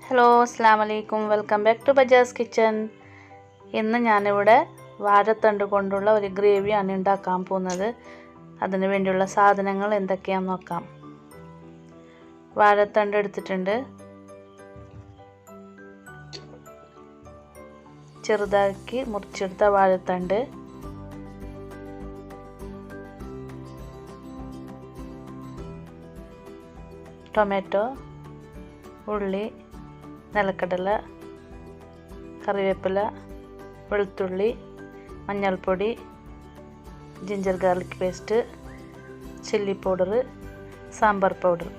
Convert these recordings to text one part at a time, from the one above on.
Hello അസ്സലാമു അലൈക്കും, welcome back to ബജാസ് kitchen. ഇന്ന് ഞാനിവിടെ വാഴത്തണ്ട് കൊണ്ടുള്ള ഒരു ഗ്രേവിയാണ് ഉണ്ടാക്കാൻ പോകുന്നത്. അതിന് വേണ്ടിയുള്ള സാധനങ്ങൾ എന്തൊക്കെയാണെന്ന് നോക്കാം. വാഴത്തണ്ട് എടുത്തിട്ടുണ്ട്, ചെറുതാക്കി മുറിച്ചെടുത്ത വാഴത്തണ്ട്, ടൊമാറ്റോ, ഉള്ളി, നിലക്കടല, കറിവേപ്പില, വെളുത്തുള്ളി, മഞ്ഞൾപ്പൊടി, ginger garlic paste, chilli powder, sambar powder.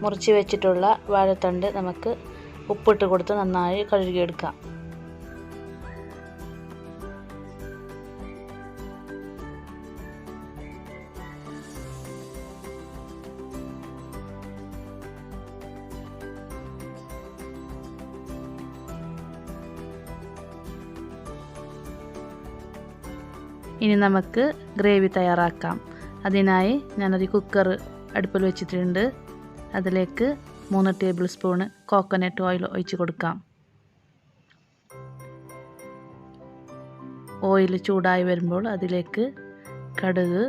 മുറിച്ച് വെച്ചിട്ടുള്ള വാഴത്തണ്ട് നമുക്ക് ഉപ്പിട്ട് കൊടുത്ത് നന്നായി കഴുകിയെടുക്കാം. ഇനി നമുക്ക് ഗ്രേവി തയ്യാറാക്കാം. അതിനായി ഞാനൊരു കുക്കർ അടുപ്പിൽ വെച്ചിട്ടുണ്ട്. അതിലേക്ക് 3 ടേബിൾ സ്പൂൺ കോക്കനട്ട് ഓയിൽ ഒഴിച്ച് കൊടുക്കാം. ഓയിൽ ചൂടായി വരുമ്പോൾ അതിലേക്ക് കടുക്,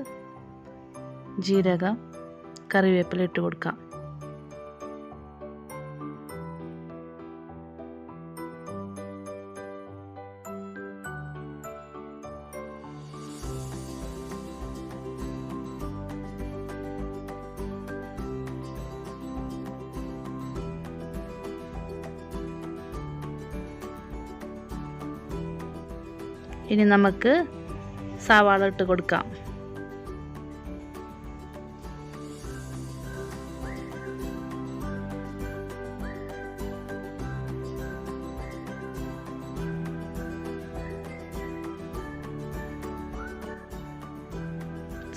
ജീരകം, കറിവേപ്പില ഇട്ട് കൊടുക്കാം. ഇനി നമുക്ക് സവാള ഇട്ട് കൊടുക്കാം.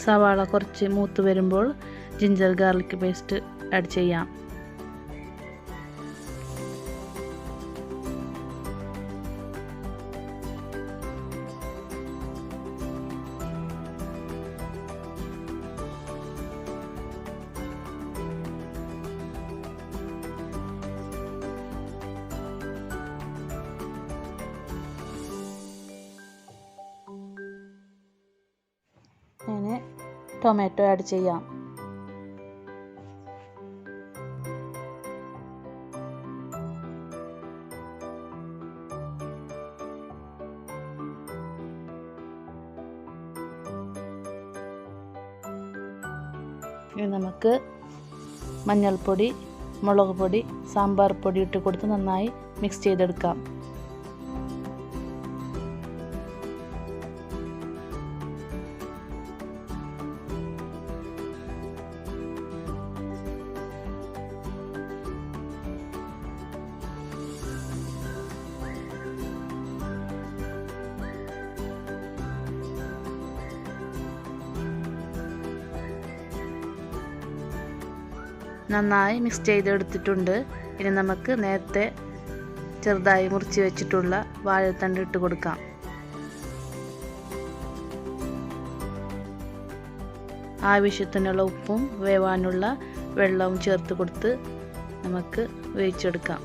സവാള കുറച്ച് മൂത്ത് വരുമ്പോൾ ജിഞ്ചർ ഗാർലിക് പേസ്റ്റ് ആഡ് ചെയ്യാം. ഇനി ടൊമാറ്റോ ആഡ് ചെയ്യാം. ഇനി നമുക്ക് മഞ്ഞൾപ്പൊടി, മുളക് പൊടി, സാമ്പാർ പൊടി ഇട്ട് കൊടുത്ത് നന്നായി മിക്സ് ചെയ്തെടുക്കാം. നന്നായി മിക്സ് ചെയ്തെടുത്തിട്ടുണ്ട്. ഇനി നമുക്ക് നേരത്തെ ചെറുതായി മുറിച്ച് വെച്ചിട്ടുള്ള വാഴത്തണ്ട് ഇട്ട് കൊടുക്കാം. ആവശ്യത്തിനുള്ള ഉപ്പും വേവാനുള്ള വെള്ളവും ചേർത്ത് കൊടുത്ത് നമുക്ക് വേവിച്ചെടുക്കാം.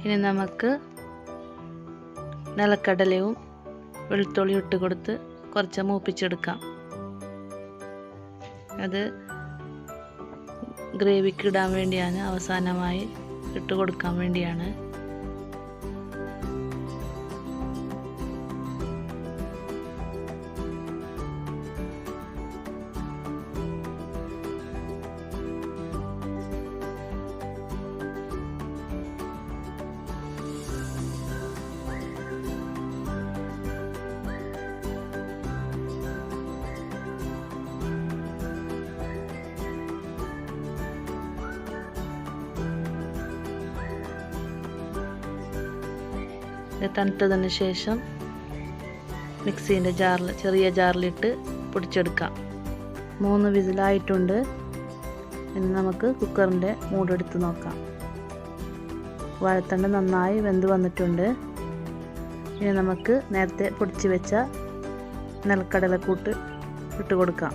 ഇനി നമുക്ക് നിലക്കടലയും വെളുത്തുള്ളിയും ഇട്ട് കൊടുത്ത് കുറച്ച് മൂപ്പിച്ചെടുക്കാം. അത് ഗ്രേവിക്ക് ഇടാൻ വേണ്ടിയാണ്, അവസാനമായി ഇട്ട് കൊടുക്കാൻ വേണ്ടിയാണ്. തണുത്തതിന് ശേഷം മിക്സീൻ്റെ ജാറിൽ, ചെറിയ ജാറിലിട്ട് പൊടിച്ചെടുക്കാം. 3 വിസിലായിട്ടുണ്ട്. ഇനി നമുക്ക് കുക്കറിൻ്റെ മൂടെടുത്ത് നോക്കാം. വാഴത്തണ്ട് നന്നായി വെന്ത് വന്നിട്ടുണ്ട്. ഇനി നമുക്ക് നേരത്തെ പൊടിച്ച് വെച്ച നിലക്കടലക്കൂട്ട് ഇട്ട് കൊടുക്കാം.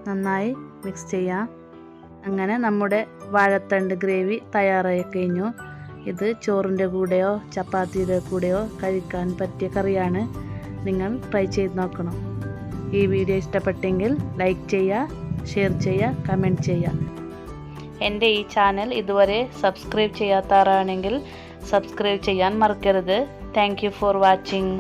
നന്നായി മിക്സ് ചെയ്യാം. അങ്ങനെ നമ്മുടെ വാഴത്തണ്ട് ഗ്രേവി തയ്യാറായി കഴിഞ്ഞു. ഇത് ചോറിൻ്റെ കൂടെയോ ചപ്പാത്തിയുടെ കൂടെയോ കഴിക്കാൻ പറ്റിയ കറിയാണ്. നിങ്ങൾ ട്രൈ ചെയ്ത് നോക്കണം. ഈ വീഡിയോ ഇഷ്ടപ്പെട്ടെങ്കിൽ ലൈക്ക് ചെയ്യുക, ഷെയർ ചെയ്യുക, കമൻറ്റ് ചെയ്യുക. എൻ്റെ ഈ ചാനൽ ഇതുവരെ സബ്സ്ക്രൈബ് ചെയ്യാത്തവരാണെങ്കിൽ സബ്സ്ക്രൈബ് ചെയ്യാൻ മറക്കരുത്. Thank you for watching.